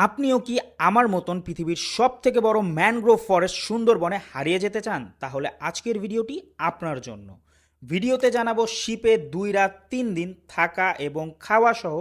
আপনিও কি আমার মতন পৃথিবীর সবথেকে বড় ম্যানগ্রোভ ফরেস্ট সুন্দরবনে হারিয়ে যেতে চান? তাহলে আজকের ভিডিওটি আপনার জন্য। ভিডিওতে জানাবো শিপে 2 রাত 3 দিন থাকা এবং খাওয়া সহ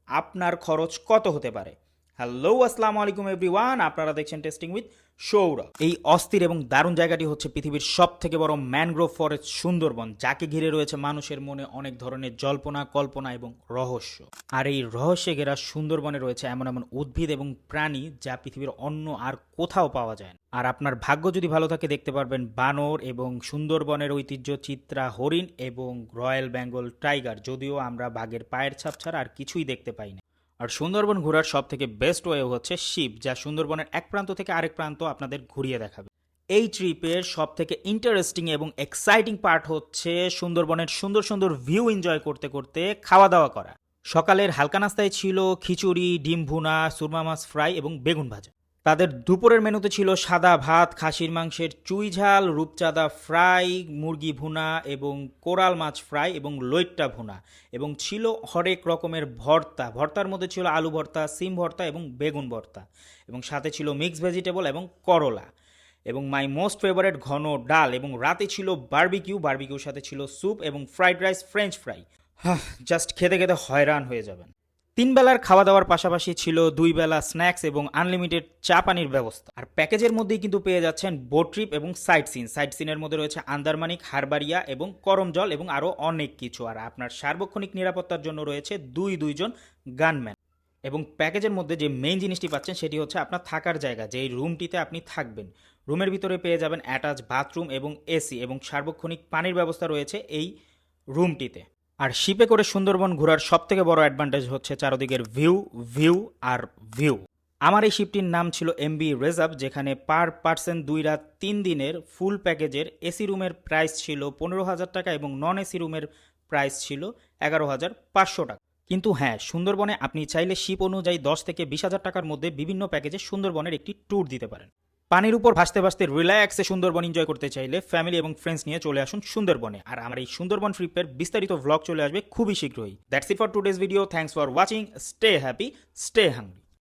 আপনার খরচ কত হতে পারে। হ্যালো, আসসালামু আলাইকুম এভরিওয়ান, আপনারা দেখছেন টেস্টিং উইথ সৌরভ। এই অস্থির এবং দারুণ জায়গাটি হচ্ছে পৃথিবীর সবথেকে বড় ম্যানগ্রোভ ফরেস্ট সুন্দরবন, যাকে ঘিরে রয়েছে মানুষের মনে অনেক ধরনের জল্পনা, কল্পনা এবং রহস্য। আর এই রহস্যে ঘেরা সুন্দরবনে রয়েছে এমন এমন উদ্ভিদ এবং প্রাণী যা পৃথিবীর অন্য আর কোথাও পাওয়া যায় না। আর আপনার ভাগ্য যদি ভালো থাকে দেখতে পারবেন বানর এবং সুন্দরবনের ঐতিহ্য চিত্রা হরিণ এবং রয়্যাল বেঙ্গল টাইগার, যদিও আমরা বাঘের পায়ের ছাপ ছাড়া আর কিছুই দেখতে পাই না। আর সুন্দরবন ঘোরার সব থেকে বেস্ট ওয়ে হচ্ছে শিপ, যা সুন্দরবনের এক প্রান্ত থেকে আরেক প্রান্ত আপনাদের ঘুরিয়ে দেখাবে। এই ট্রিপের সব থেকে ইন্টারেস্টিং এবং এক্সাইটিং পার্ট হচ্ছে সুন্দরবনের সুন্দর সুন্দর ভিউ এনজয় করতে করতে খাওয়া দাওয়া করা। সকালের হালকা নাস্তায় ছিল খিচুড়ি, ডিম ভুনা, সুরমা মাছ ফ্রাই এবং বেগুন ভাজা। তাদের দুপুরের মেনুতে ছিল সাদা ভাত, খাসির মাংসের চুই ঝাল, রূপচাঁদা ফ্রাই, মুরগি ভুনা এবং কোরাল মাছ ফ্রাই এবং লইট্টা ভুনা, এবং ছিল হরেক রকমের ভর্তা। ভর্তার মধ্যে ছিল আলু ভর্তা, সিম ভর্তা এবং বেগুন ভর্তা, এবং সাথে ছিল মিক্স ভেজিটেবল এবং করলা, এবং মাই মোস্ট ফেভারিট ঘন ডাল, এবং রাতে ছিল বারবিকিউর সাথে ছিল স্যুপ এবং fried rice, French fry. Just খেতে খেতে হয়রান হয়ে যাবেন। 3 বেলার খাওয়া দাওয়ার পাশাপাশি ছিল 2 বেলা স্ন্যাক্স এবং আনলিমিটেড চা পানির ব্যবস্থা। আর প্যাকেজের মধ্যেই কিন্তু পেয়ে যাচ্ছেন বোট ট্রিপ এবং সাইট সিনের মধ্যে রয়েছে আন্দারমানিক, হারবারিয়া এবং করমজল এবং আরও অনেক কিছু। আর আপনার সার্বক্ষণিক নিরাপত্তার জন্য রয়েছে দুইজন গানম্যান। এবং প্যাকেজের মধ্যে যে মেইন জিনিসটি পাচ্ছেন সেটি হচ্ছে আপনার থাকার জায়গা, যেই রুমটিতে আপনি থাকবেন। রুমের ভিতরে পেয়ে যাবেন অ্যাটাচ বাথরুম এবং এসি, এবং সার্বক্ষণিক পানির ব্যবস্থা রয়েছে এই রুমটিতে। আর শিপে করে সুন্দরবন ঘোরার সব থেকে বড় অ্যাডভান্টেজ হচ্ছে চারদিকের ভিউ। আমার এই শিপটির নাম ছিল এমবি রিজার্ভ, যেখানে পার পার্সন 2 রাত 3 দিনের ফুল প্যাকেজের এসি রুমের প্রাইস ছিল 15,000 টাকা এবং নন এসি রুমের প্রাইস ছিল 11,500 টাকা। কিন্তু হ্যাঁ, সুন্দরবনে আপনি চাইলে শিপ অনুযায়ী 10 থেকে 20,000 টাকার মধ্যে বিভিন্ন প্যাকেজে সুন্দরবনের একটি ট্যুর দিতে পারেন। পানির উপর ভাসতে ভাসতে রিল্যাক্সে সুন্দরবন এনজয় করতে চাইলে ফ্যামিলি এবং ফ্রেন্ডস নিয়ে চলে আসুন সুন্দরবনে। আর আমার এই সুন্দরবন ট্রিপের বিস্তারিত ভ্লগ চলে আসবে খুবই শীঘ্রই। That's it for today's video. Thanks for watching. Stay happy, stay hungry.